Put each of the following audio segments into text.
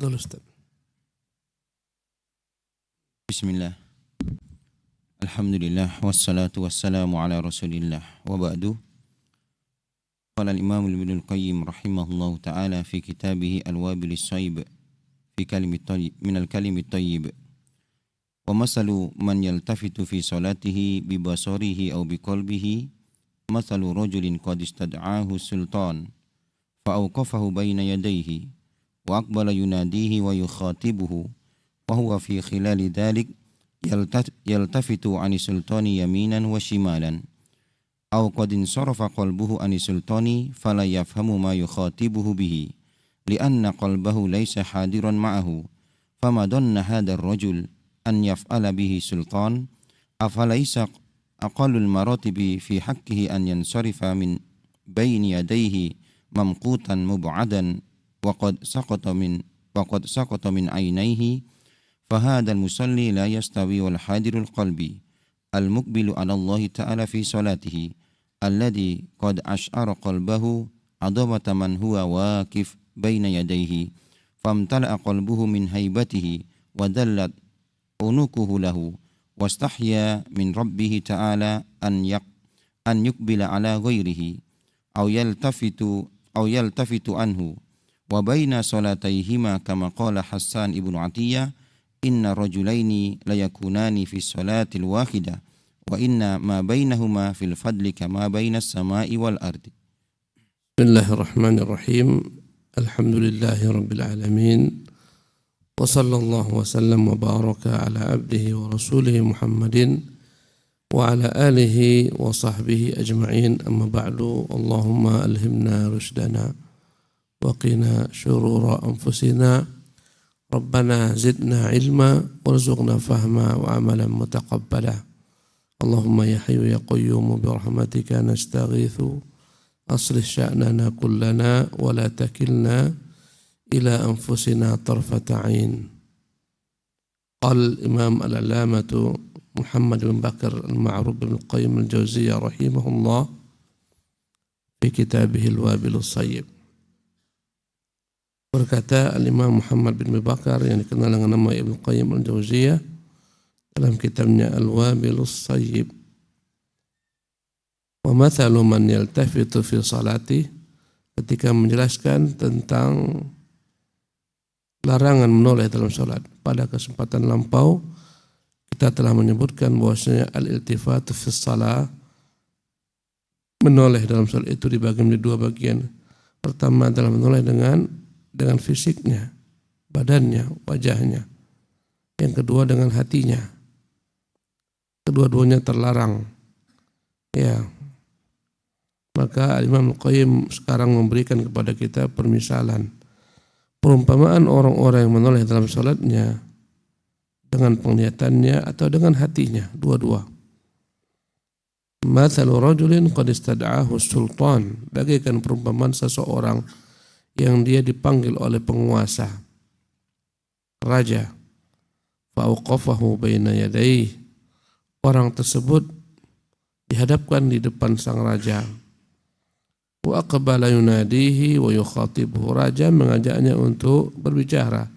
Tafadhal Ustaz. Bismillah. Alhamdulillah wassalatu wassalamu ala Rasulillah wa ba'du. Qala al-Imam Ibnu Al-Qayyim rahimahullahu taala fi kitabih Al-Wabil As-Sayyib fi kalimit thayyib min al-kalimit thayyib. Wa masalu man yaltafitu fi salatihi bi basarihi aw bi qalbihi masalu rajulin qad istad'ahu sultan fa awqafahu bayna yadayhi wa aqbala yunadihi wa yukhatibuhu wa huwa fi khilali dhalik yaltafitu ani sultani yaminan wa shimalan aw qad insarafa qalbuhu ani sultani fala yafhamu ma yukhatibuhu bihi lianna qalbahu laysa hadiran ma'ahu fama dhanna hadha ar-rajul an yaf'ala bihi sultan afalaysa aqallul maratibi fi haqqihi an yansarifa min bayni yadayhi mamqutan mub'adan wa qad saqata min aynayhi فهذا المصلي لا يستوي والحاضر القلب المقبل على الله تعالى في صلاته الذي قد أشعر قلبه عظمة من هو واقف بين يديه فامتلأ قلبه من هيبته وذلت عنقه له واستحيا من ربه تعالى أن يقبل على غيره أو يلتفت عنه وبين صلاتيهما كما قال حسان ابن عطية inna rajulaini layakunani fi salatil wahidah wa inna ma bainahuma fil fadli kama bainas samai wal ardi. Bismillahirrahmanirrahim. Alhamdulillahi rabbil alamin. Wa sallallahu wa sallam wa baraka ala abdihi wa rasulihi Muhammadin wa ala alihi wa sahbihi ajma'in. Amma ba'du. Allahumma alhimna rushdana wa qina syurura anfusina. Rabbana zidna ilma warzuqna fahma wa amalan mutaqabbala. Allahumma ya hayyu ya qayyum bi rahmatika nastaghithu aslih sya'nana kullana wa la takilna ila anfusina tarfata 'ain. Qala al-Imam al-Allamah Muhammad bin Bakar al-Ma'ruf bin Al-Qayyim al-Jauziyah rahimahullah fi kitabih Al-Wabil As-Sayyib. Berkata Al-Imam Muhammad bin Bakar yang dikenal dengan nama Ibnu Qayyim al-Jauziyah dalam kitabnya Al-Wabilus Sayyib, wa mathalu man yaltafitu fi salati, ketika menjelaskan tentang larangan menoleh dalam salat. Pada kesempatan lampau kita telah menyebutkan bahwasanya al-iltifatu fi salat, menoleh dalam salat itu dibagi menjadi dua bagian. Pertama adalah menoleh dengan fisiknya, badannya, wajahnya. Yang kedua dengan hatinya. Kedua-duanya terlarang. Ya. Maka Imam Al-Qayyim sekarang memberikan kepada kita permisalan. Perumpamaan orang-orang yang menoleh dalam salatnya dengan penglihatannya atau dengan hatinya, dua-dua. Mathalu rajulin qad istad'ahu sultan, bagaikan perumpamaan seseorang yang dia dipanggil oleh penguasa, raja. Fa'auqafahu baina yadayhi, orang tersebut dihadapkan di depan sang raja. Wa aqbala yunadihi wa yukhatibuhu, raja mengajaknya untuk berbicara.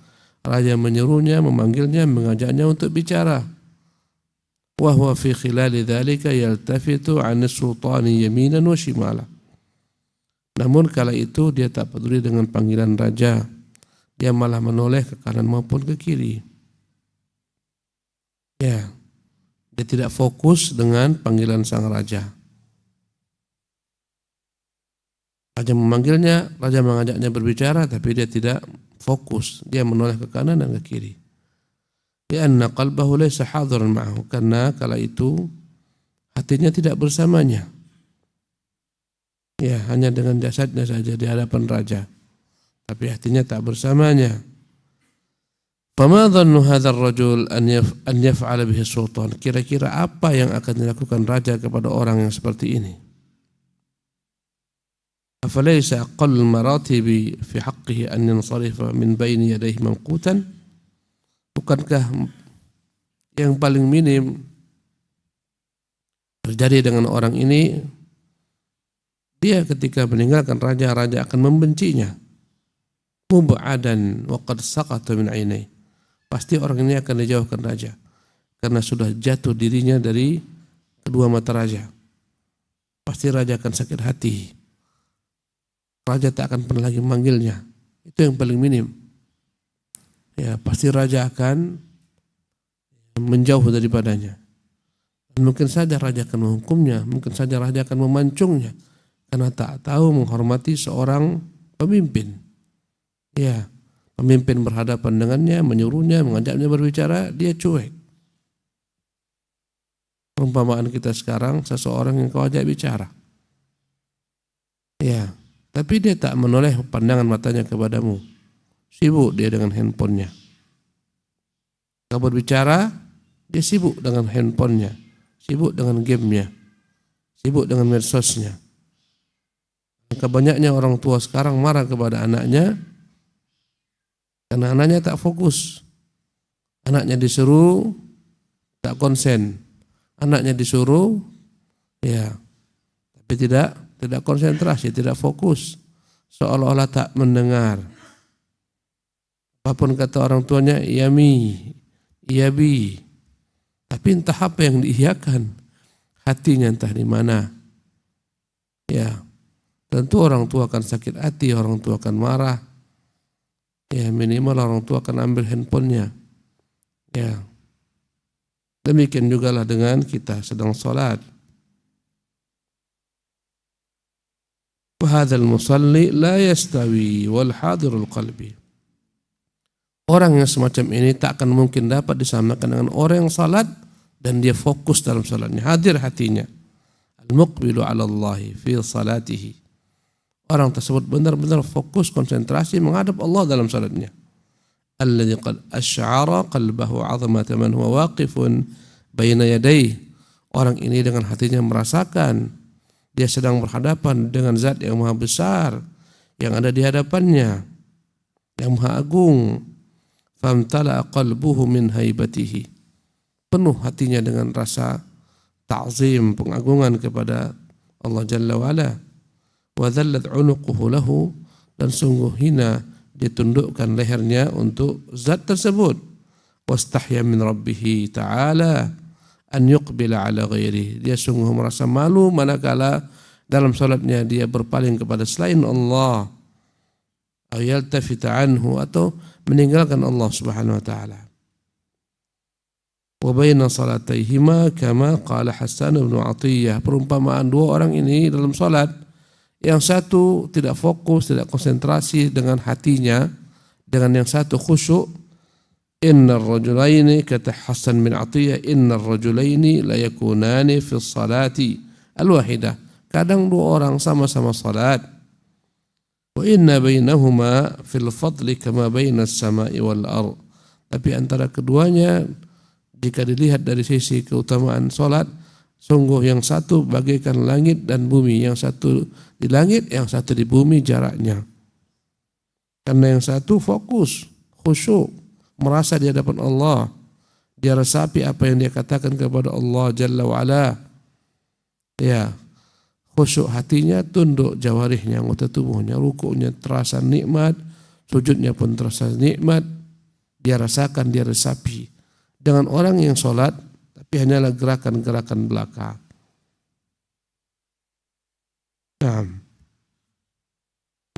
Raja menyerunya, memanggilnya, mengajaknya untuk bicara. Wa huwa fi khilali dzalika yaltafitu 'an sultani yaminan wa shimala. Namun kala itu dia tak peduli dengan panggilan raja. Dia malah menoleh ke kanan maupun ke kiri. Ya, dia tidak fokus dengan panggilan sang raja. Raja memanggilnya, raja mengajaknya berbicara, tapi dia tidak fokus. Dia menoleh ke kanan dan ke kiri. Lianna qalbahu laysa hadiran ma'ahu, karena kala itu hatinya tidak bersamanya. Ya, hanya dengan jasadnya saja di hadapan raja, tapi hatinya tak bersamanya. Fama dhannu hadzal rajul an yaf'ala bihi sultan, kira-kira apa yang akan dilakukan raja kepada orang yang seperti ini? Afalaysa aqall maratibi fi haqqihi an yansarifa min baini yadayhi mamqutan, bukankah yang paling minim terjadi dengan orang ini, dia ketika meninggalkan raja, raja akan membencinya. mub'adan wa qad saqata min ainai. Pasti orang ini akan dijauhkan raja karena sudah jatuh dirinya dari kedua mata raja. Pasti raja akan sakit hati. Raja tak akan pernah lagi memanggilnya. Itu yang paling minim. Ya, pasti raja akan menjauh daripadanya. Dan mungkin saja raja akan menghukumnya, mungkin saja raja akan memancungnya karena tak tahu menghormati seorang pemimpin. Ya, pemimpin berhadapan dengannya, menyuruhnya, mengajaknya berbicara, dia cuek. Perumpamaan kita sekarang, seseorang yang kau ajak bicara. Ya, tapi dia tak menoleh pandangan matanya kepadamu. Sibuk dia dengan handphonenya. Kau berbicara, dia sibuk dengan handphonenya, sibuk dengan gamenya, sibuk dengan medsosnya. Kebanyakannya orang tua sekarang marah kepada anaknya karena anaknya tak fokus. Anaknya disuruh tak konsen. Anaknya disuruh ya, tapi tidak konsentrasi, tidak fokus. Seolah-olah tak mendengar. Apapun kata orang tuanya, iya mi, iya bi. Tapi entah apa yang diiyakan. Hatinya entah di mana. Ya, tentu orang tua akan sakit hati, orang tua akan marah. Ya, minimal orang tua akan ambil handphonenya. Ya. Demikian juga lah dengan kita sedang salat. Wa hadzal musalli la yastawi wal hadirul qalbi. Orang yang semacam ini tak akan mungkin dapat disamakan dengan orang yang salat dan dia fokus dalam salatnya, hadir hatinya. Al-muqbilu 'ala Allah fi salatihi. Orang tersebut benar-benar fokus, konsentrasi menghadap Allah dalam salatnya. Alladzi qad asy'ara qalbahu 'azamata man huwa waqifun baina yadayhi. Orang ini dengan hatinya merasakan dia sedang berhadapan dengan zat yang maha besar yang ada di hadapannya, yang maha agung. Famtala qalbuhu min haibatihi. Penuh hatinya dengan rasa ta'zim, pengagungan kepada Allah Jalla wa'ala. Wa dhallat 'unuquhu lahu, dan sungguh hina ditundukkan lehernya untuk zat tersebut. Wastahya min rabbih ta'ala an yuqbila ala ghairihi. Dia sungguh merasa malu manakala dalam salatnya dia berpaling kepada selain Allah. Ayal tafita anhu, atau meninggalkan Allah Subhanahu wa taala. Wa baina salataihima kama qala Hasan bin Athiyyah. Perumpamaan dua orang ini dalam salat, yang satu tidak fokus, tidak konsentrasi dengan hatinya, dengan yang satu khusyuk. Innar rajulaini, kata Hasan bin Athiyyah, innar rajulaini la yakunani fi salati al-wahidah. Kadang dua orang sama-sama salat. Wa inna bainahuma fil fadli kama bainas sama'i wal ardh. Tapi antara keduanya jika dilihat dari sisi keutamaan salat, sungguh yang satu bagaikan langit dan bumi, yang satu di langit, yang satu di bumi jaraknya. Karena yang satu fokus, khusyuk, merasa di hadapan Allah, dia resapi apa yang dia katakan kepada Allah Jalla wa'ala. Ya, khusyuk hatinya, tunduk jawarihnya, anggota tubuhnya, rukuknya terasa nikmat, sujudnya pun terasa nikmat, dia rasakan, dia resapi. Dengan orang yang sholat tapi hanyalah gerakan-gerakan belaka.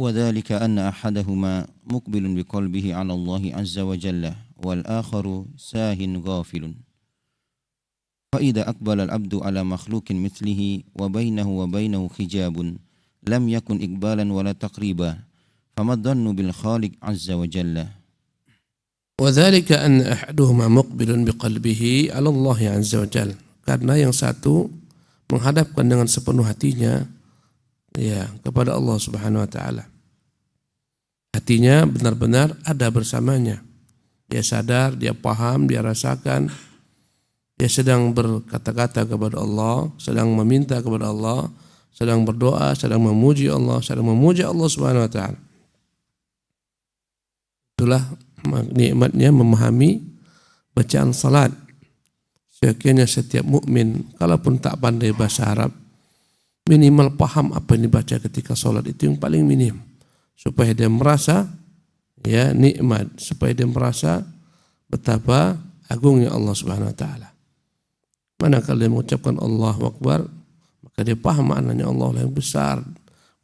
وذلك أن أحدهما مقبل بقلبه على الله عز وجل والآخر ساه غافل. فإذا أقبل العبد على مخلوق مثله وبينه وبينه حجاب لم يكن إقبالا ولا تقريبا فما الظن بالخالق عز وجل. وذلك أن أحدهما مقبل بقلبه على الله عز وجل. Karena yang satu menghadapkan dengan sepenuh hatinya ya kepada Allah Subhanahu wa taala. Hatinya benar-benar ada bersamanya. Dia sadar, dia paham, dia rasakan. Dia sedang berkata-kata kepada Allah, sedang meminta kepada Allah, sedang berdoa, sedang memuji Allah, sedang memuji Allah Subhanahu wa taala. Itulah nikmatnya memahami bacaan salat. Sekiannya setiap mukmin, kalaupun tak pandai bahasa Arab, minimal paham apa yang dibaca ketika salat, itu yang paling minim, supaya dia merasa ya nikmat, supaya dia merasa betapa agungnya Allah Subhanahu wa taala. Manakala dia mengucapkan Allahu Akbar, maka dia paham maknanya Allah yang besar,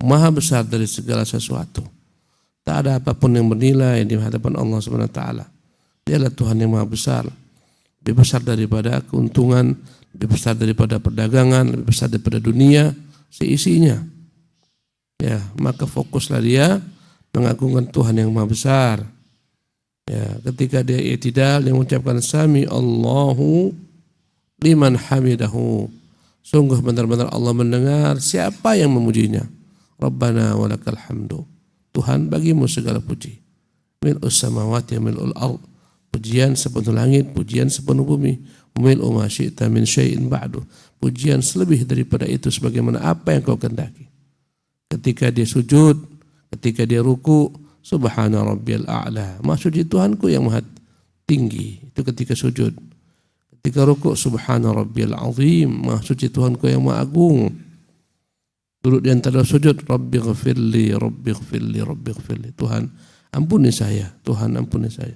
maha besar dari segala sesuatu. Tak ada apapun yang bernilai di hadapan Allah Subhanahu wa taala. Dialah Tuhan yang maha besar, lebih besar daripada keuntungan, lebih besar daripada perdagangan, lebih besar daripada dunia seisinya. Ya, maka fokuslah dia mengagungkan Tuhan yang maha besar. Ya, ketika dia i'tidal, dia mengucapkan sami Allahu liman hamidahu. Sungguh benar-benar Allah mendengar siapa yang memujinya. Rabbana walakal hamdu. Tuhan, bagimu segala puji. Mil'us samawati mil'ul ard. Pujian sepenuh langit, pujian sepenuh bumi. Mil'u ma syi'ta min syai'in ba'du. Pujian selebih daripada itu sebagaimana apa yang kau kehendaki. Ketika dia sujud, ketika dia ruku, subhana rabbiyal a'la. Maha suci Tuhanku yang maha tinggi. Itu ketika sujud. Ketika ruku, subhana rabbiyal azim. Maha suci Tuhanku yang maha agung. Duduk di antara sujud, rabbi ghafirli, rabbi ghafirli, rabbi ghafirli. Tuhan, ampuni saya. Tuhan, ampuni saya.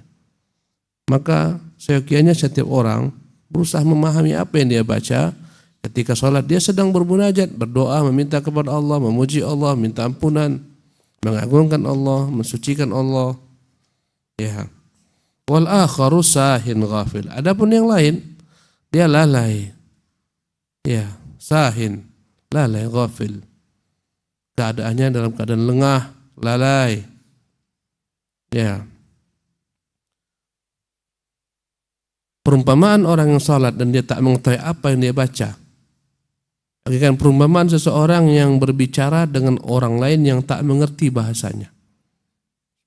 Maka seyogianya setiap orang berusaha memahami apa yang dia baca. Ketika sholat dia sedang bermunajat, berdoa, meminta kepada Allah, memuji Allah, minta ampunan, mengagungkan Allah, mensucikan Allah. Ya. Wal akharu sahin ghafil. Adapun yang lain, dia lalai. Ya, sahin, lalai, ghafil. Keadaannya dalam keadaan lengah, lalai. Ya. Perumpamaan orang yang sholat dan dia tak mengetahui apa yang dia baca. Bagaikan perumpamaan seseorang yang berbicara dengan orang lain yang tak mengerti bahasanya.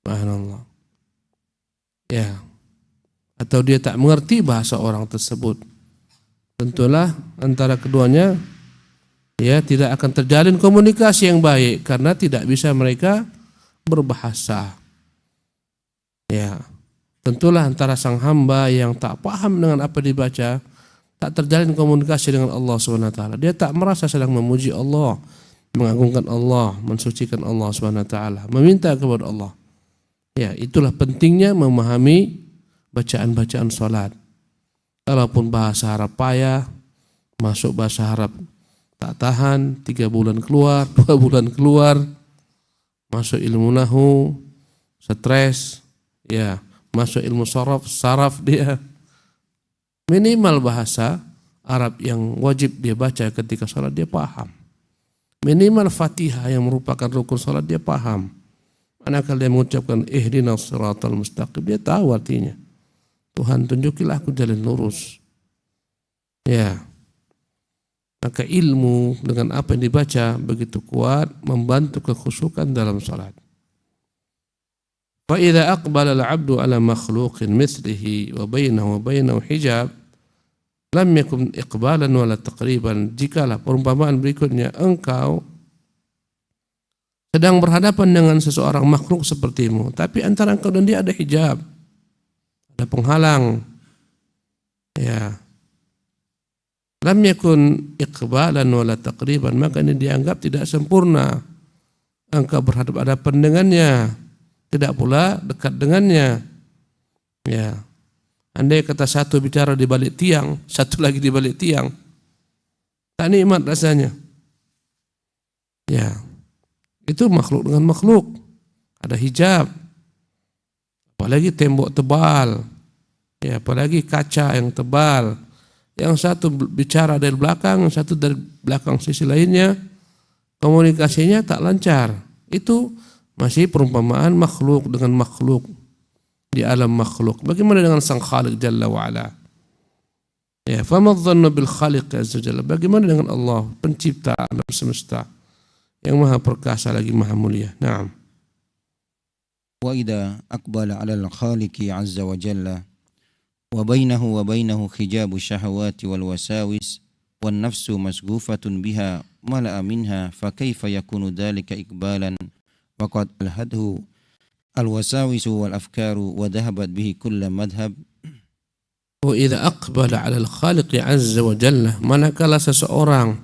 Subhanallah. Ya. Atau dia tak mengerti bahasa orang tersebut. Tentulah antara keduanya ya tidak akan terjalin komunikasi yang baik karena tidak bisa mereka berbahasa. Ya. Tentulah antara sang hamba yang tak paham dengan apa dibaca, tak terjalin komunikasi dengan Allah SWT. Dia tak merasa sedang memuji Allah, mengagungkan Allah, mensucikan Allah SWT, meminta kepada Allah. Ya, itulah pentingnya memahami bacaan-bacaan salat. Kalaupun bahasa Arab payah, masuk bahasa Arab tak tahan, 3 bulan keluar, 2 bulan keluar, masuk ilmu nahu, stres, ya, masuk ilmu saraf dia. Minimal bahasa Arab yang wajib dia baca ketika sholat dia paham. Minimal Fatihah yang merupakan rukun sholat dia paham. Manakala dia mengucapkan ihdinas siratal mustaqim, dia tahu artinya. Tuhan, tunjukilah aku jalan lurus. Ya. Maka ilmu dengan apa yang dibaca begitu kuat membantu kekhusyukan dalam sholat. Fa idza aqbala al-'abdu 'ala makhluqin mithlihi wa bainahu hijab lam yakun iqbalan wala taqriban. Jikalah perumpamaan berikutnya, engkau sedang berhadapan dengan seseorang makhluk sepertimu, tapi antara engkau dan dia ada hijab, ada penghalang. Ya. Lam yakun iqbalan wala taqriban, maka ini dianggap tidak sempurna. Engkau berhadapan dengannya, tidak pula dekat dengannya. Ya. Andai kata satu bicara di balik tiang, satu lagi di balik tiang, tak nikmat rasanya. Ya, itu makhluk dengan makhluk, ada hijab, apalagi tembok tebal, ya, apalagi kaca yang tebal. Yang satu bicara dari belakang, yang satu dari belakang sisi lainnya, komunikasinya tak lancar. Itu masih perumpamaan makhluk dengan makhluk di alam makhluk. Bagaimana dengan sang Khaliq Jalla wa'ala? Ya, fama dhannu bil Khaliq Azza Jalla. Bagaimana dengan Allah, pencipta alam semesta yang maha perkasa lagi maha mulia? Naam. Wa idza aqbala 'ala al-Khaliqi 'azza wa jalla wa bainahu hijabu syahawati wal wasawis wan nafsu masghufatun biha mala'a minha fa kaifa yakunu dhalika iqbalan wa qad alhadhu al-wasawisu wal afkaru wa dhahabat bihi kullu madhhab. Wa idza aqbala 'ala al-Khaliq 'azza wa jalla, manakala seseorang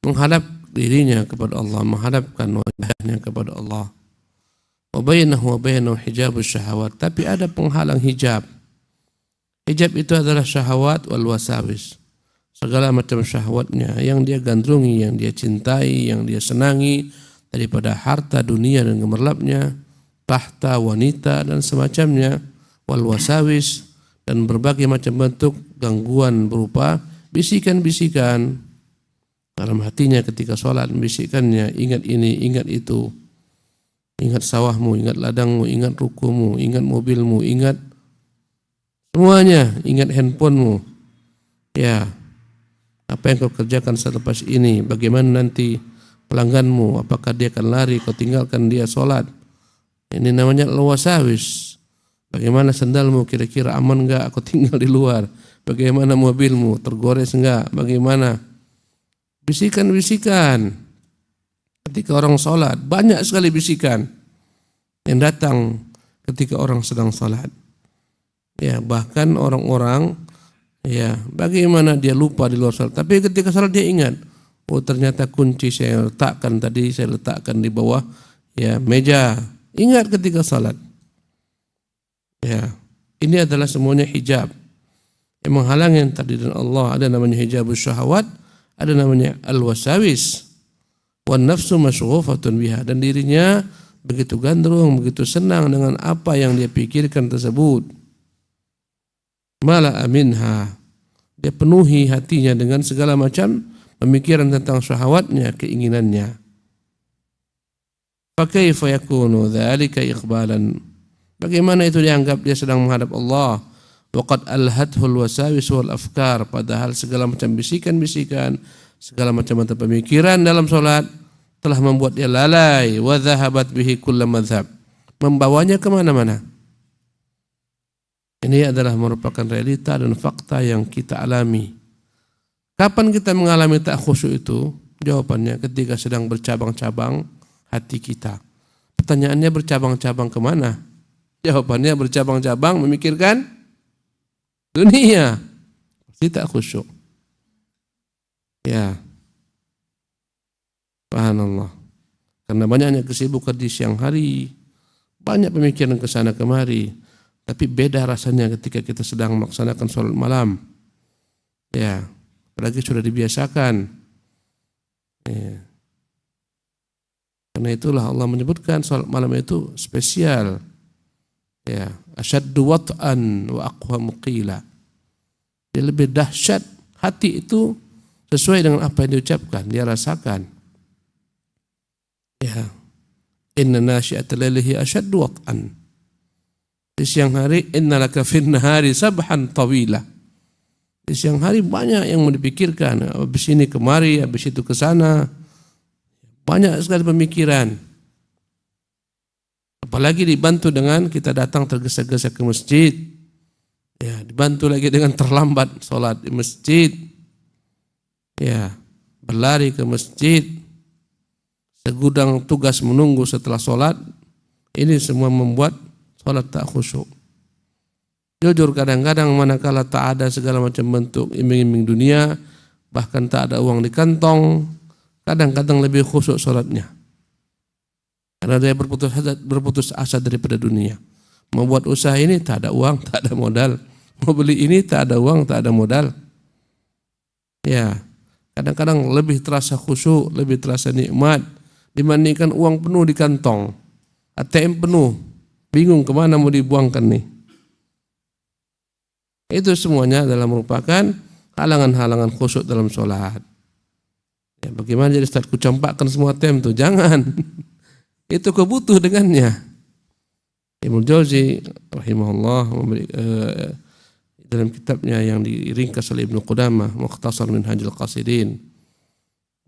menghadap dirinya kepada Allah, menghadapkan wajahnya kepada Allah, Wa bainahu wa bainahu hijabus syahawat. Tapi ada penghalang hijab. Hijab itu adalah syahwat wal wasawis. Segala macam syahwatnya yang dia gandrungi, yang dia cintai, yang dia senangi, daripada harta dunia dan gemerlapnya, tahta, wanita dan semacamnya, wal wasawis, dan berbagai macam bentuk gangguan berupa bisikan-bisikan dalam hatinya ketika sholat, bisikannya, ingat ini, ingat itu, ingat sawahmu, ingat ladangmu, ingat rukumu, ingat mobilmu, ingat semuanya, ingat handphonemu. Ya, apa yang kau kerjakan selepas ini, bagaimana nanti pelangganmu, apakah dia akan lari, kau tinggalkan dia sholat. Ini namanya al-wasawis. Bagaimana sandalmu, kira-kira aman enggak aku tinggal di luar? Bagaimana mobilmu, tergores enggak? Bagaimana? Bisikan-bisikan. Ketika orang sholat, banyak sekali bisikan yang datang ketika orang sedang sholat. Ya, bahkan orang-orang, ya, bagaimana dia lupa di luar sholat. Tapi ketika sholat dia ingat, oh ternyata kunci saya letakkan tadi, saya letakkan di bawah ya meja. Ingat ketika sholat. Ya, ini adalah semuanya hijab yang menghalangi takdir Allah. Ada namanya hijabus syahwat, ada namanya al-wasawis. Wan nafsu masyghufatun biha, dan dirinya begitu gandrung, begitu senang dengan apa yang dia pikirkan tersebut. Mala minha, dia penuhi hatinya dengan segala macam pemikiran tentang syahwatnya, keinginannya. Fa kaifa yakunu dzalika iqbalan? Bagaimana itu dianggap dia sedang menghadap Allah? Waqad alhathul wasawis wal afkar, padahal segala macam bisikan-bisikan, segala macam pemikiran dalam salat telah membuat dia lalai. Wa dhahabat bihi kullu madhhab, membawanya kemana-mana. Ini adalah merupakan realita dan fakta yang kita alami. Kapan kita mengalami tak khusyuk itu? Jawabannya ketika sedang bercabang-cabang hati kita. Pertanyaannya bercabang-cabang kemana? Jawabannya bercabang-cabang memikirkan dunia. Pasti tak khusyuk. Ya. Subhanallah. Karena banyaknya kesibukan di siang hari, banyak pemikiran ke sana kemari. Tapi beda rasanya ketika kita sedang melaksanakan sholat malam. Ya, apalagi sudah dibiasakan. Ya. Karena itulah Allah menyebutkan sholat malam itu spesial. Ya, asyaddu wat'an wa aqwa muqila. Dia lebih dahsyat, hati itu sesuai dengan apa yang diucapkan, dia rasakan. Ya, inna nasyi'atal laili asyaddu wat'an. Di siang hari innalaka fin nahari sabhan tawila. Di siang hari banyak yang mau dipikirkan, habis ini kemari, habis itu ke sana. Banyak sekali pemikiran. Apalagi dibantu dengan kita datang tergesa-gesa ke masjid. Ya, dibantu lagi dengan terlambat sholat di masjid. Ya, berlari ke masjid. Segudang tugas menunggu setelah sholat. Ini semua membuat sholat tak khusyuk. Jujur kadang-kadang manakala tak ada segala macam bentuk iming-iming dunia, bahkan tak ada uang di kantong, kadang-kadang lebih khusyuk sholatnya. Karena dia berputus asa daripada dunia. Mau buat usaha ini tak ada uang, tak ada modal. Mau beli ini tak ada uang, tak ada modal. Ya, kadang-kadang lebih terasa khusyuk, lebih terasa nikmat dibandingkan uang penuh di kantong, ATM penuh, bingung kemana mau dibuangkan nih. Itu semuanya adalah merupakan halangan-halangan khusyuk dalam sholat. Ya, bagaimana jadi Ustaz ku campakkan semua ATM tuh? Jangan. Itu kebutuh dengannya. Ibnu Jauzi rahimahullah dalam kitabnya yang diringkas oleh Ibnu Qudamah, Mukhtasar Minhajul Qasidin,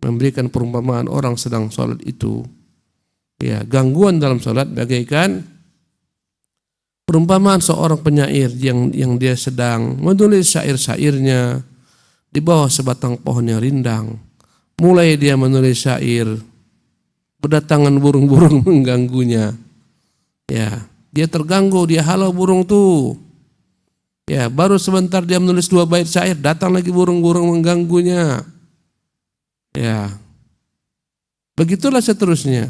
memberikan perumpamaan orang sedang sholat itu, ya, gangguan dalam sholat bagaikan perumpamaan seorang penyair yang dia sedang menulis syair-syairnya di bawah sebatang pohon yang rindang. Mulai dia menulis syair, berdatangan burung-burung mengganggunya. Ya, dia terganggu, dia halau burung tuh. Ya, baru sebentar dia menulis 2 bait syair, datang lagi burung-burung mengganggunya. Ya, begitulah seterusnya.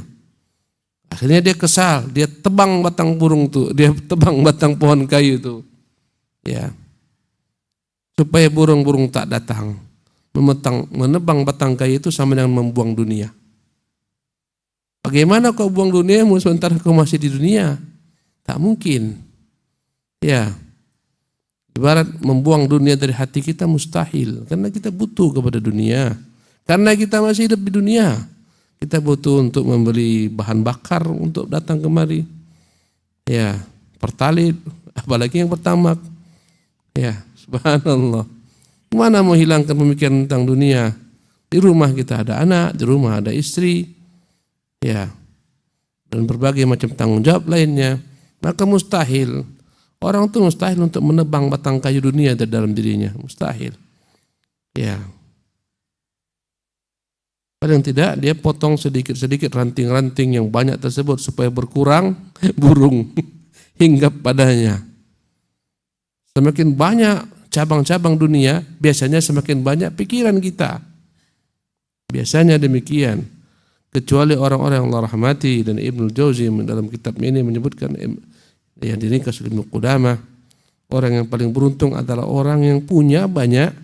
Akhirnya dia kesal, dia tebang batang burung tuh, dia tebang batang pohon kayu tuh. Ya. Supaya burung-burung tak datang. Menebang batang kayu itu sama dengan membuang dunia. Bagaimana kau buang duniamu sementara kau masih di dunia? Tak mungkin. Ya. Ibarat membuang dunia dari hati kita mustahil. Karena kita butuh kepada dunia. Karena kita masih hidup di dunia. Kita butuh untuk membeli bahan bakar untuk datang kemari. Ya, pertalit, apalagi yang pertamak. Ya, subhanallah. Mana mau hilangkan pemikiran tentang dunia? Di rumah kita ada anak, di rumah ada istri. Ya. Dan berbagai macam tanggung jawab lainnya. Maka mustahil. Orang itu mustahil untuk menebang batang kayu dunia dari dalam dirinya. Mustahil. Ya. Paling tidak dia potong sedikit-sedikit ranting-ranting yang banyak tersebut supaya berkurang burung hinggap padanya. Semakin banyak cabang-cabang dunia, biasanya semakin banyak pikiran kita. Biasanya demikian. Kecuali orang-orang yang Allah rahmati, dan Ibnu Jauzi dalam kitab ini menyebutkan yang diringkas oleh Ibnu Qudamah, orang yang paling beruntung adalah orang yang punya banyak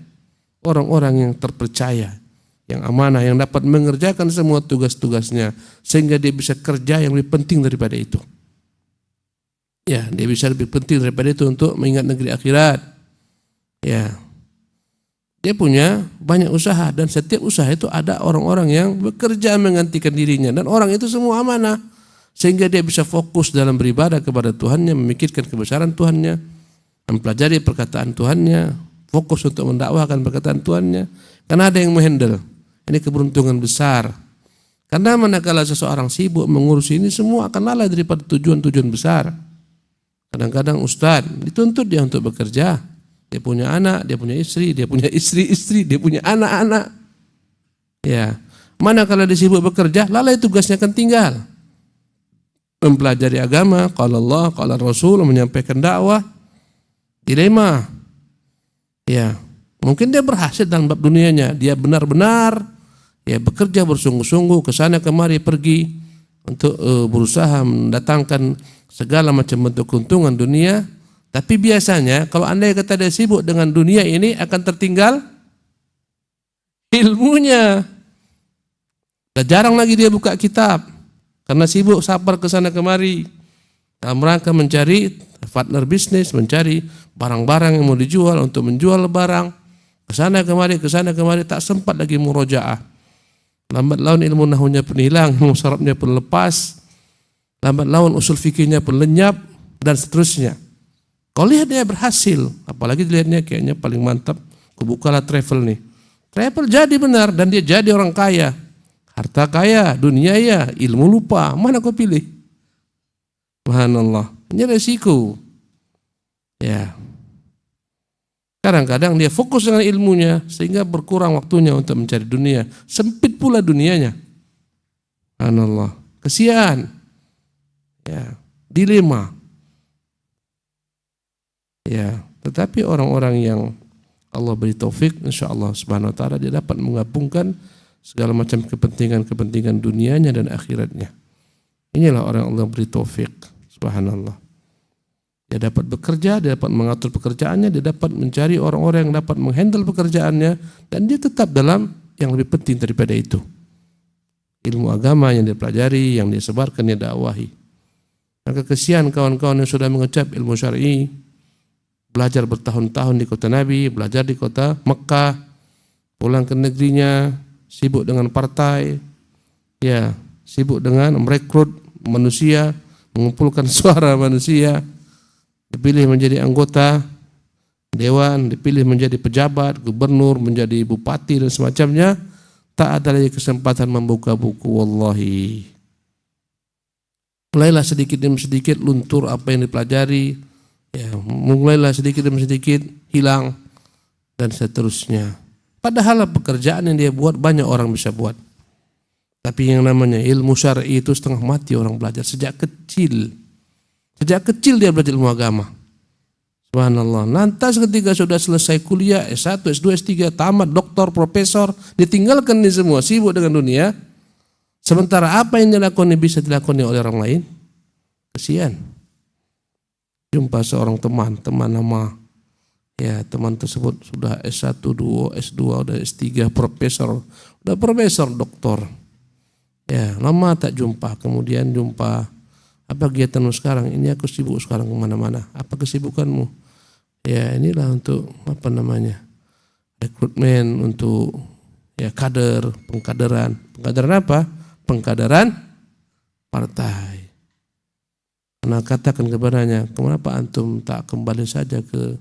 orang-orang yang terpercaya, yang amanah, yang dapat mengerjakan semua tugas-tugasnya sehingga dia bisa kerja yang lebih penting daripada itu. Ya, dia bisa lebih penting daripada itu untuk mengingat negeri akhirat. Ya. Dia punya banyak usaha dan setiap usaha itu ada orang-orang yang bekerja menggantikan dirinya dan orang itu semua amanah sehingga dia bisa fokus dalam beribadah kepada Tuhannya, memikirkan kebesaran Tuhannya, mempelajari perkataan Tuhannya, fokus untuk mendakwahkan perkataan Tuhannya. Karena ada yang menghandle. Ini keberuntungan besar. Karena manakala seseorang sibuk mengurusi ini semua akan lalai daripada tujuan-tujuan besar. Kadang-kadang ustadz dituntut dia untuk bekerja. Dia punya anak, dia punya istri, dia punya istri-istri, dia punya anak-anak. Ya, manakala dia sibuk bekerja, lalai tugasnya akan tinggal. Mempelajari agama, qala Allah, qala Rasul, menyampaikan dakwah. Dilema. Ya, mungkin dia berhasil dalam bab dunianya, dia benar-benar ya bekerja bersungguh-sungguh ke sana kemari pergi untuk berusaha mendatangkan segala macam bentuk keuntungan dunia. Tapi biasanya kalau andai kata dia sibuk dengan dunia ini akan tertinggal ilmunya. Dan jarang lagi dia buka kitab karena sibuk safar ke sana kemari dalam rangka mencari partner bisnis, mencari barang-barang yang mau dijual untuk menjual barang ke sana kemari tak sempat lagi murojaah. Lambat laun ilmu nahunya pun hilang, ilmu syarabnya pun lepas, lambat laun usul fikihnya pun lenyap dan seterusnya. Kalau lihat dia berhasil, apalagi dilihatnya kayaknya paling mantap, kubukalah travel nih. Travel jadi benar dan dia jadi orang kaya. Harta kaya, dunia ya, ilmu lupa, mana kau pilih? Subhanallah, ini resiko. Ya. Kadang-kadang dia fokus dengan ilmunya sehingga berkurang waktunya untuk mencari dunia. Sempit pula dunianya. Subhanallah, kesian. Ya, dilema. Ya, tetapi orang-orang yang Allah beri taufik, insyaallah subhanahu wa ta'ala dia dapat menggabungkan segala macam kepentingan-kepentingan dunianya dan akhiratnya. Inilah orang yang Allah beri taufik, subhanallah. Dia dapat bekerja, dia dapat mengatur pekerjaannya, dia dapat mencari orang-orang yang dapat menghandle pekerjaannya, dan dia tetap dalam yang lebih penting daripada itu. Ilmu agama yang dia pelajari, yang dia sebarkan, dia dakwahi. Maka kesian kawan-kawan yang sudah mengecap ilmu syar'i, belajar bertahun-tahun di kota Nabi, belajar di kota Mekah, pulang ke negerinya, sibuk dengan partai, ya, sibuk dengan merekrut manusia, mengumpulkan suara manusia, dipilih menjadi anggota dewan, dipilih menjadi pejabat, gubernur, menjadi bupati dan semacamnya, tak ada lagi kesempatan membuka buku, wallahi. Mulailah sedikit demi sedikit luntur apa yang dipelajari. Ya, mulailah sedikit demi sedikit hilang dan seterusnya. Padahal pekerjaan yang dia buat banyak orang bisa buat. Tapi yang namanya ilmu syar'i itu setengah mati orang belajar sejak kecil. Sejak kecil dia belajar ilmu agama. Subhanallah. Lantas ketika sudah selesai kuliah S1, S2, S3, tamat, doktor, profesor, ditinggalkan ini semua, sibuk dengan dunia. Sementara apa yang dilakoni bisa dilakoni oleh orang lain. Kesian. Jumpa seorang teman lama. Ya, teman tersebut sudah S1, 2, S2, udah S3, profesor, doktor. Ya, lama tak jumpa. Kemudian jumpa, apa kegiatanmu sekarang? Ini aku sibuk sekarang kemana-mana. Apa kesibukanmu? Ya, inilah untuk rekrutmen, untuk ya kader, pengkaderan. Pengkaderan apa? Pengkaderan partai. Karena katakan kepadanya, kenapa antum tak kembali saja ke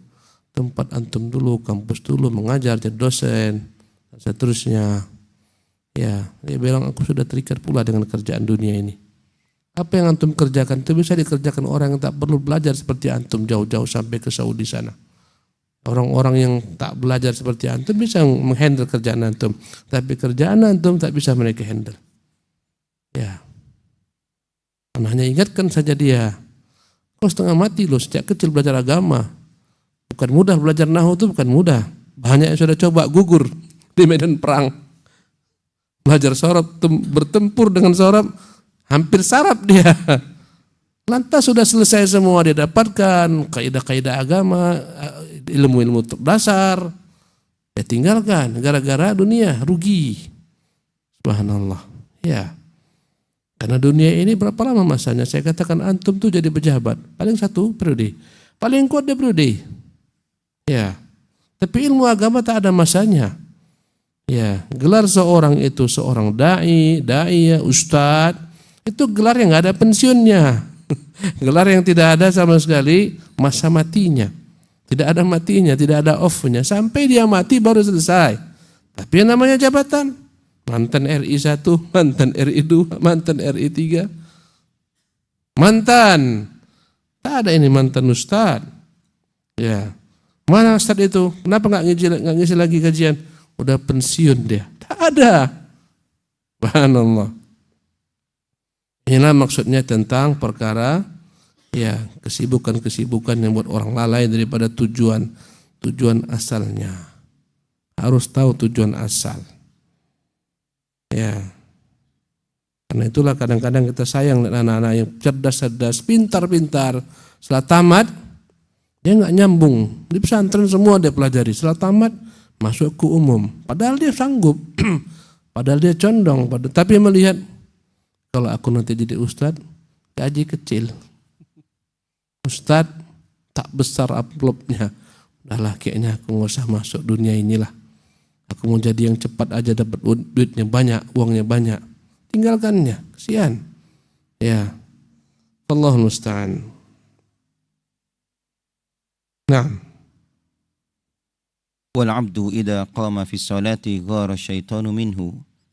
tempat antum dulu, kampus dulu, mengajar, jadi dosen, dan seterusnya. Ya, dia bilang aku sudah terikat pula dengan kerjaan dunia ini. Apa yang antum kerjakan itu bisa dikerjakan orang yang tak perlu belajar seperti antum jauh-jauh sampai ke Saudi sana. Orang-orang yang tak belajar seperti antum bisa menghandle kerjaan antum, tapi kerjaan antum tak bisa mereka handle. Ya, hanya ingatkan saja dia, kau setengah mati loh sejak kecil belajar agama. Bukan mudah belajar nahwu itu, bukan mudah. Banyak yang sudah coba gugur di medan perang. Belajar sorab, bertempur dengan sorab, hampir sarap dia. Lantas sudah selesai semua dia dapatkan, kaidah-kaidah agama, ilmu-ilmu dasar, dia tinggalkan gara-gara dunia, rugi. Subhanallah. Ya. Karena dunia ini berapa lama masanya? Saya katakan antum tuh jadi pejabat, paling 1 periode. Paling kuat dia periode. Ya. Tapi ilmu agama tak ada masanya. Ya, gelar seorang itu seorang dai, ustadz, itu gelar yang nggak ada pensiunnya. Gelar yang tidak ada sama sekali masa matinya. Tidak ada matinya, tidak ada off-nya. Sampai dia mati baru selesai. Tapi yang namanya jabatan, mantan RI 1, mantan RI 2, mantan RI 3. Mantan. Tak ada ini mantan ustadz. Ya. Mana ustadz itu? Kenapa nggak ngisi lagi kajian? Udah pensiun dia. Tak ada. Subhanallah. Inilah maksudnya tentang perkara ya kesibukan-kesibukan yang buat orang lalai daripada tujuan asalnya. Harus tahu tujuan asal. Ya. Karena itulah kadang-kadang kita sayang anak-anak yang cerdas-cerdas, pintar-pintar. Setelah tamat dia nggak nyambung. Di pesantren semua dia pelajari. Setelah tamat masuk ke umum, padahal dia sanggup, padahal dia condong, tapi melihat kalau aku nanti jadi ustadz, gaji kecil, ustadz tak besar amplopnya, udahlah kayaknya aku nggak usah masuk dunia inilah, aku mau jadi yang cepat aja dapat duitnya banyak, uangnya banyak, tinggalkannya, kesian, ya, Allahul musta'an. Nah. والعبد إذا قام في الصلاة غار الشيطان منه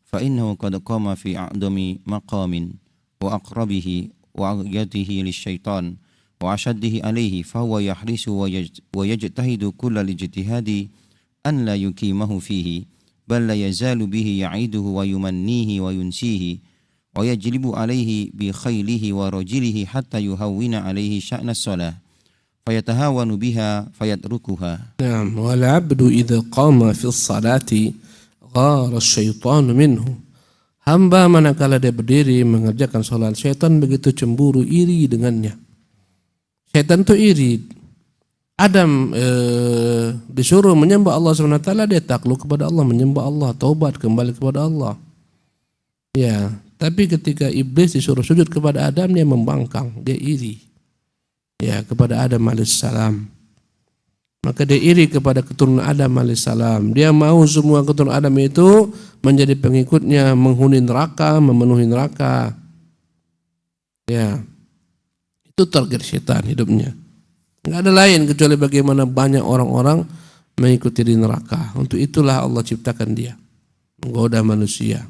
فإنه قد قام في أعظم مقام وأقربه وأغيته للشيطان وأشده عليه فهو يحرص ويجتهد كل الاجتهاد أن لا يقيمه فيه بل لا يزال به يعيده ويمنيه وينسيه ويجلب عليه بخيله ورجله حتى يهون عليه شأن الصلاة فيتهاون بها فيتركها. نعم. والعبد إذا قام في الصلاة غار الشيطان منه. Hamba manakala dia berdiri mengerjakan salat, syaitan begitu cemburu, iri dengannya. Syaitan itu iri. Adam disuruh menyembah Allah SWT, dia takluk kepada Allah, menyembah Allah, taubat kembali kepada Allah. Ya, tapi ketika iblis disuruh sujud kepada Adam, dia membangkang, dia iri. Ya, kepada Adam alaihissalam. Maka dia iri kepada keturunan Adam alaihissalam. Dia mau semua keturunan Adam itu menjadi pengikutnya, menghuni neraka, memenuhi neraka. Ya, itu target syaitan hidupnya. Nggak ada lain kecuali bagaimana banyak orang-orang mengikuti di neraka. Untuk itulah Allah ciptakan dia, menggoda manusia.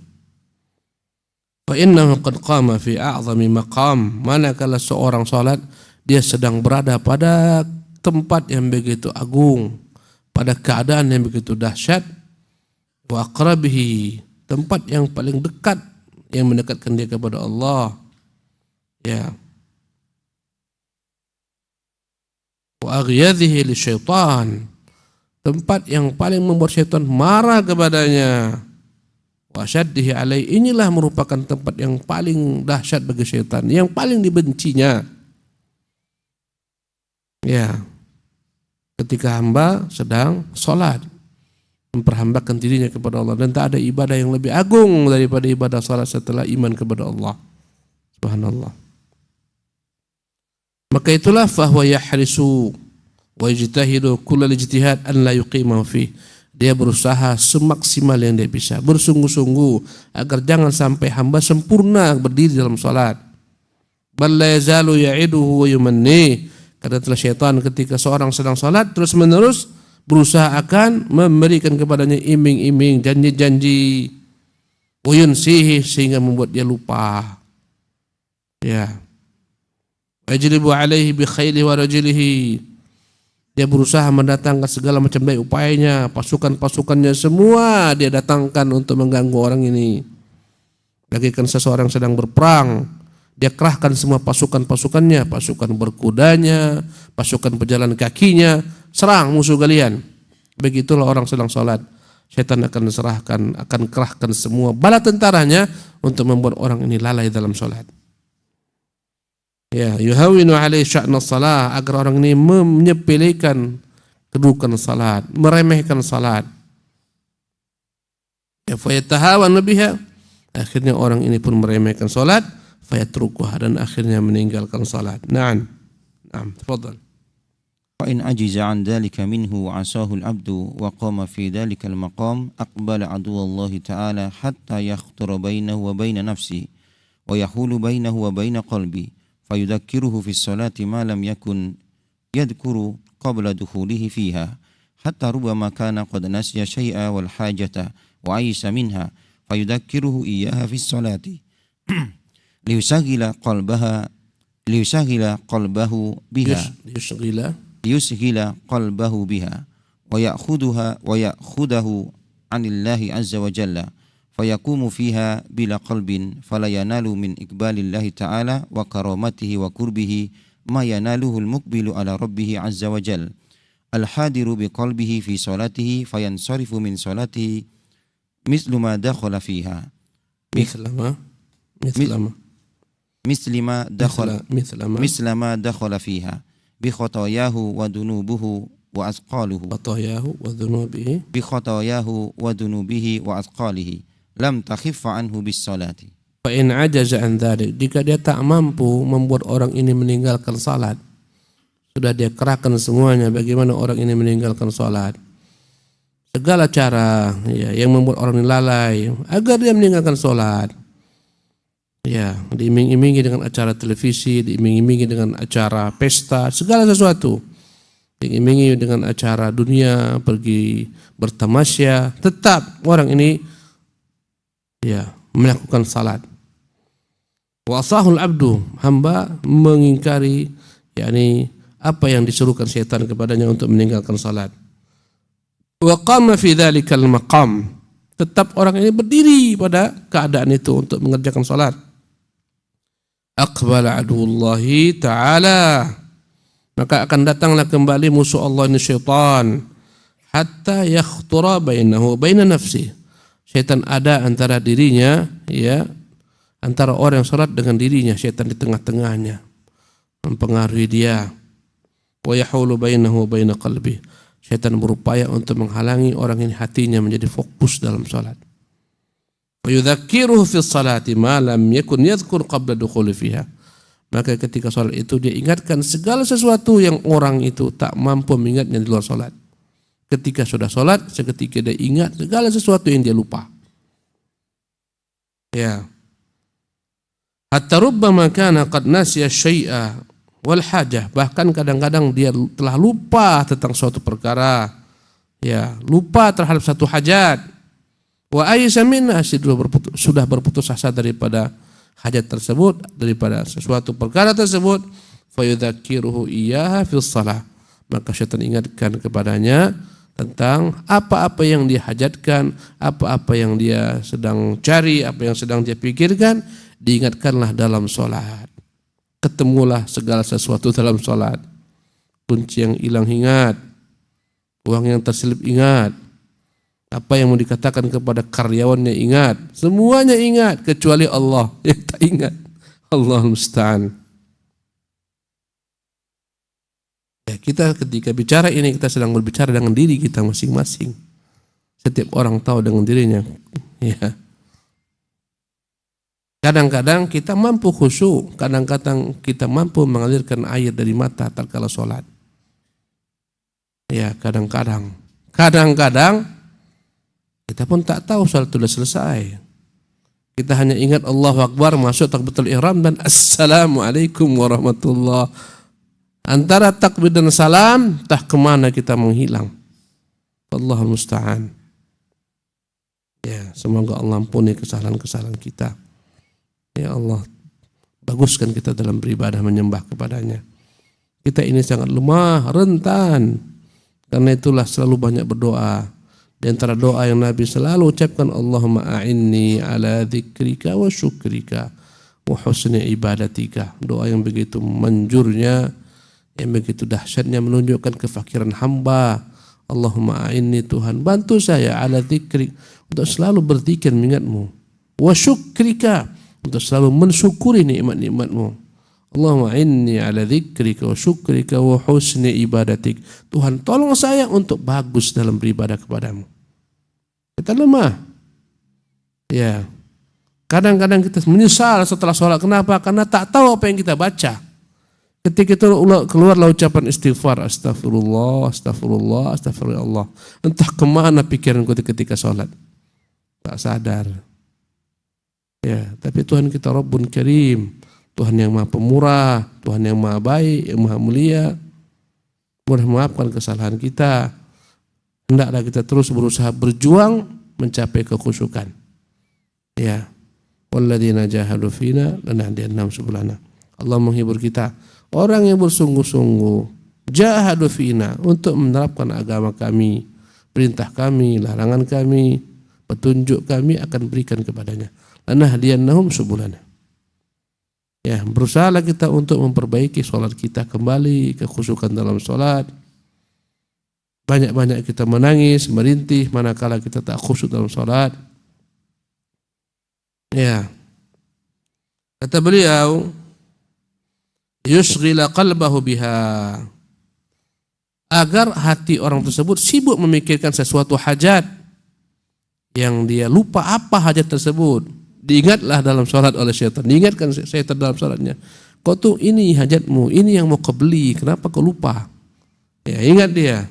Fa innahu qad qama fi a'zami maqam. Manakala seorang salat, dia sedang berada pada tempat yang begitu agung, pada keadaan yang begitu dahsyat, wa aqrabihi, tempat yang paling dekat yang mendekatkan dia kepada Allah. Ya. Wa aghyadhihi lisyaitan, tempat yang paling membuat syaitan marah kepadanya. Wa wa syaddihi alai, inilah merupakan tempat yang paling dahsyat bagi syaitan, yang paling dibencinya. Ya, ketika hamba sedang sholat, memperhambakan dirinya kepada Allah, dan tak ada ibadah yang lebih agung daripada ibadah salat setelah iman kepada Allah. Subhanallah. Maka itulah fahuwa yahrisu wa yajtahidu kullal ijtihad an la yuqima fi. Dia berusaha semaksimal yang dia bisa, bersungguh-sungguh agar jangan sampai hamba sempurna berdiri dalam salat. Bal la yazalu ya'iduhu wa yumanni. Karena telah syaitan ketika seorang sedang salat terus menerus berusaha akan memberikan kepadanya iming-iming, janji-janji, uyunsihi, sehingga membuat dia lupa. Ya, ajlibu alaihi bi khaili wa rajilihi. Dia berusaha mendatangkan segala macam daya upayanya, pasukan-pasukannya semua dia datangkan untuk mengganggu orang ini. Bagaikan seseorang sedang berperang, dia kerahkan semua pasukan-pasukannya, pasukan berkudanya, pasukan pejalan kakinya, serang musuh kalian. Begitulah orang sedang sholat, syaitan akan kerahkan semua bala tentaranya untuk membuat orang ini lalai dalam sholat. Ya, yuhawinu alaihi sya'na shalah, agar orang ini menyepelekan kedudukan salat, meremehkan salat. Ya, fayatahawanu biha, akhirnya orang ini pun meremehkan salat, fayatrukuha, dan akhirnya meninggalkan salat. Na'am, tafadhal. وإن عجز عن ذلك منه وعصاه العبد وقام في ذلك المقام أقبل عدو الله تعالى حتى يخطر بينه وبين نفسه ويحول بينه وبين قلبه فيذكره في الصلاة ما لم يكن يذكر قبل دخوله فيها حتى ربما كان قد نسي شيئا والحاجة وعيس منها فيذكره إياها في الصلاة ليشغل قلبه بها ليشغل قلبه بها ويأخذه عن الله عز وجل فيقوم فيها بلا قلب فلا ينال من إقبال الله تعالى وكرامته وقربه ما يناله المقبل على ربه عز وجل الحاضر بقلبه في صلاته فينصرف من صلاته مثل ما دخل فيها مثل ما دخل فيها بخطاياه وذنوبه وأثقاله لم تخف عنه بالصلاة. Fa'in ajaza an dzalik, jika dia tak mampu membuat orang ini meninggalkan salat, sudah dia kerahkan semuanya bagaimana orang ini meninggalkan salat, segala cara ya yang membuat orang ini lalai agar dia meninggalkan salat. Ya, diiming-imingi dengan acara televisi, diiming-imingi dengan acara pesta, segala sesuatu. Diiming-imingi dengan acara dunia, pergi bertamasya, tetap orang ini ya melakukan salat. Wa asahul abdu, hamba mengingkari yakni apa yang disuruhkan syaitan kepadanya untuk meninggalkan salat. Wa qama fi dzalikal maqam, tetap orang ini berdiri pada keadaan itu untuk mengerjakan salat. Aqbala adullahi ta'ala, maka akan datanglah kembali musuh Allah ini syaitan, hatta yakhtura bainahu baina nafsi, syaitan ada antara dirinya ya, antara orang yang salat dengan dirinya, syaitan di tengah-tengahnya mempengaruhi dia. Wa yahulu bainahu baina qalbi, syaitan berupaya untuk menghalangi orang ini hatinya menjadi fokus dalam salat. Yudzakiruhu fi sholati ma lam yakun yadhkur qabla dukhuli fiha, maka ketika salat itu dia ingatkan segala sesuatu yang orang itu tak mampu mengingatnya di luar salat. Ketika sudah salat, seketika dia ingat segala sesuatu yang dia lupa. Ya. Hatta rubbama kana qad nasiya syai'a wal hajah, bahkan kadang-kadang dia telah lupa tentang suatu perkara. Ya, lupa terhadap satu hajat. Wa aisa minna, sudah berputus asa daripada hajat tersebut, daripada sesuatu perkara tersebut. Fayudzakiruhu iyyaha fis shalah, maka syaitan ingatkan kepadanya tentang apa-apa yang dia hajatkan, apa-apa yang dia sedang cari, apa yang sedang dia pikirkan, diingatkanlah dalam salat. Ketemulah segala sesuatu dalam salat. Kunci yang hilang ingat, uang yang terselip ingat, Apa yang mau dikatakan kepada karyawannya ingat. Semuanya ingat kecuali Allah yang tak ingat. Allah musta'an. Ya, kita ketika bicara ini kita sedang berbicara dengan diri kita masing-masing. Setiap orang tahu dengan dirinya. Ya. Kadang-kadang kita mampu khusyuk, kadang-kadang kita mampu mengalirkan air dari mata tatkala sholat. Ya, kadang-kadang kita pun tak tahu sholat sudah selesai. Kita hanya ingat Allahu Akbar, masuk takbiratul ihram dan Assalamualaikum warahmatullah. Antara takbir dan salam, entah kemana kita menghilang. Allahul musta'an. Ya, semoga Allah ampuni kesalahan-kesalahan kita. Ya Allah, baguskan kita dalam beribadah menyembah kepadanya. Kita ini sangat lemah, rentan. Karena itulah selalu banyak berdoa. Di antara doa yang Nabi selalu ucapkan, Allahumma a'inni ala dzikrika wa syukrika wa husni ibadatika. Doa yang begitu manjurnya, yang begitu dahsyatnya menunjukkan kefakiran hamba. Allahumma a'inni, Tuhan bantu saya ala dzikrik, untuk selalu berzikir mengingatmu, wa syukrika, untuk selalu mensyukuri nikmat-nikmatmu. Allahumma inni ala dzikrika wa syukrika wa husni ibadatik. Tuhan tolong saya untuk bagus dalam beribadah kepadamu. Kita lemah. Ya. Kadang-kadang kita menyesal setelah sholat. Kenapa? Karena tak tahu apa yang kita baca. Ketika itu keluarlah ucapan istighfar. Astagfirullah, astagfirullah, astagfirullah. Entah kemana pikiranku ketika sholat. Tak sadar. Ya, tapi Tuhan kita Rabbun Karim. Tuhan yang maha pemurah, Tuhan yang maha baik, yang maha mulia, mudah memaafkan kesalahan kita. Hendaklah kita terus berusaha berjuang mencapai kekhusyukan. Ya, walladzina jahadu fina lanahdiyannahum subulana. Allah menghibur kita, orang yang bersungguh-sungguh jahadu fina, untuk menerapkan agama kami, perintah kami, larangan kami, petunjuk kami akan berikan kepadanya. Lanahdiyannahum subulana. Ya, berusahalah kita untuk memperbaiki sholat kita kembali, kekhusyukan dalam sholat. Banyak-banyak kita menangis, merintih manakala kita tak khusyuk dalam sholat. Ya, kata beliau, yusghila qalbahu biha, agar hati orang tersebut sibuk memikirkan sesuatu hajat yang dia lupa apa hajat tersebut. Diingatlah dalam sholat oleh syaitan. Diingatkan syaitan dalam sholatnya. Kau tuh ini hajatmu, ini yang mau kau beli, kenapa kau lupa? Ya, ingat dia.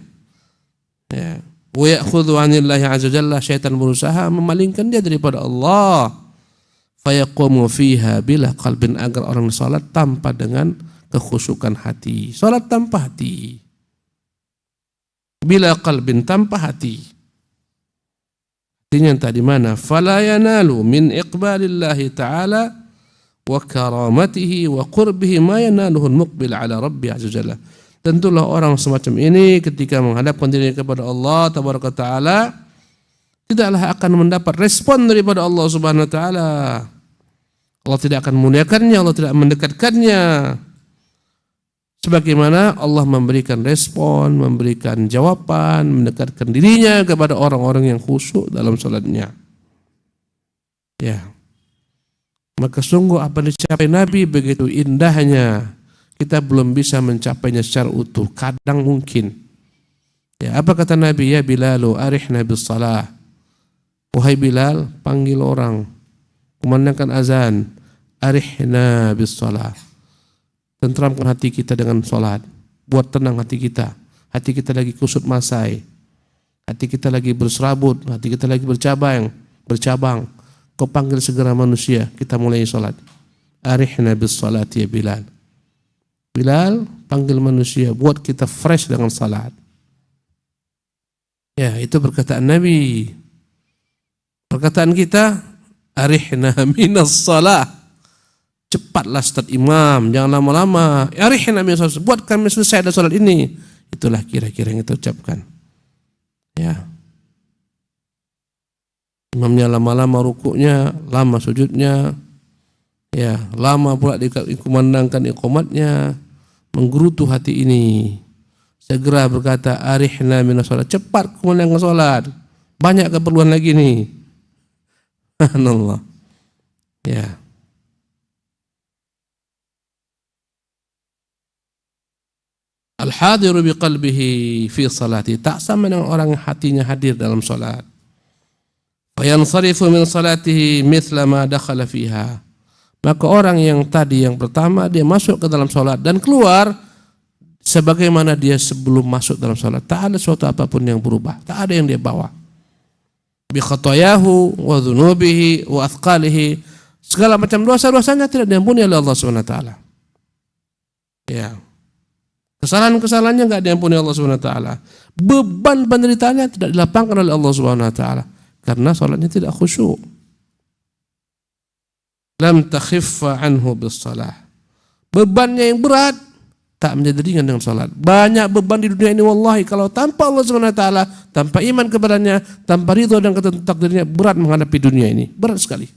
Ya. Wa ya'khudhu 'anillahi 'azza jalla, syaitan berusaha memalingkan dia daripada Allah. Fa yaqumu fiha bila qalbin, agar orang sholat tanpa dengan kekhusyukan hati. Sholat tanpa hati. Bila qalbin, tanpa hati. Artinya entah di mana, fala yanalu min iqbalillahi ta'ala wa karamatihi wa qurbihi ma yanaluhu al-muqbil ala rabbi azza jalla. Tentulah orang semacam ini ketika menghadapkan diri kepada Allah tabaraka taala tidaklah akan mendapat respon daripada Allah subhanahu wa taala. Allah tidak akan memuliakannya, Allah tidak mendekatkannya. Sebagaimana Allah memberikan respon, memberikan jawaban, mendekatkan dirinya kepada orang-orang yang khusyuk dalam salatnya. Ya. Maka sungguh apa yang dicapai Nabi begitu indahnya, kita belum bisa mencapainya secara utuh. Kadang mungkin. Ya, apa kata Nabi? Ya Bilalu arihna bis salah. Wahai Bilal, panggil orang, kumandangkan azan. Arihna bis salah. Tentramkan hati kita dengan sholat. Buat tenang hati kita. Hati kita lagi kusut masai. Hati kita lagi berserabut. Hati kita lagi bercabang. Kau panggil segera manusia. Kita mulai sholat. Arihna bis salat ya Bilal. Bilal, panggil manusia. Buat kita fresh dengan salat. Ya, itu perkataan Nabi. Perkataan kita, arihna minas salat. Cepatlah Ustaz Imam, jangan lama-lama. Arihna minas salat, buat kami selesai dari salat ini. Itulah kira-kira yang kita ucapkan. Ya. Imamnya lama-lama rukuknya, lama sujudnya. Ya, lama pula dikumandangkan iqamatnya. Menggerutu hati ini. Segera berkata arihna minas salat, cepat kumandangkan salat. banyak keperluan lagi nih. Subhanallah. Ya. Al-hadiru biqalbihi fi salati, tak sama dengan orang yang hatinya hadir dalam salat. Fa yansarifu min salatihi mithla ma dakhala fiha. Maka orang yang tadi yang pertama dia masuk ke dalam salat dan keluar sebagaimana dia sebelum masuk dalam salat. Tak ada sesuatu apapun yang berubah, tak ada yang dia bawa. Bi khatayahu wa dhunubihi wa athqalihi, segala macam dosa-dosanya tidak diampuni oleh Allah Subhanahu wa taala. Ya. Kesalahan-kesalahannya enggak diampuni Allah Subhanahu wa taala. Beban penderitaannya tidak dilapangkan oleh Allah Subhanahu wa taala karena salatnya tidak khusyuk. Lam takhiffa anhu bis salah. Bebannya yang berat tak menjadi ringan dengan salat. Banyak beban di dunia ini wallahi kalau tanpa Allah Subhanahu wa taala, tanpa iman kepadanya, tanpa ridha dan ketentuan takdirnya, berat menghadapi dunia ini. Berat sekali.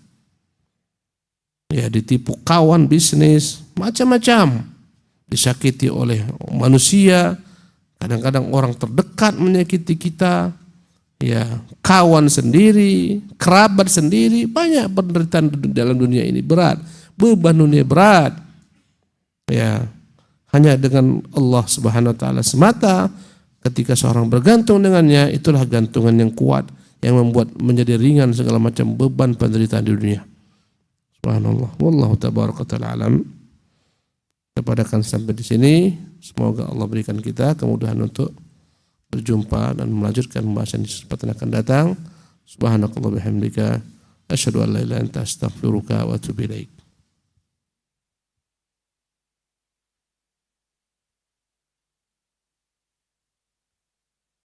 Ya, ditipu kawan bisnis, macam-macam. Disakiti oleh manusia, kadang-kadang orang terdekat menyakiti kita, ya, kawan sendiri, kerabat sendiri, banyak penderitaan dalam dunia ini, berat, beban dunia berat. Ya, hanya dengan Allah Subhanahu wa taala semata ketika seorang bergantung dengannya, itulah gantungan yang kuat yang membuat menjadi ringan segala macam beban penderitaan di dunia. Subhanallah, wallahu tabaraka taala alam. Kita akan sampai di sini. Semoga Allah berikan kita kemudahan untuk berjumpa dan melanjutkan pembahasan di kesempatan akan datang. Subhanakallah bihamdika asyhadu an la ilaha illa anta astaghfiruka wa atubu ilaik.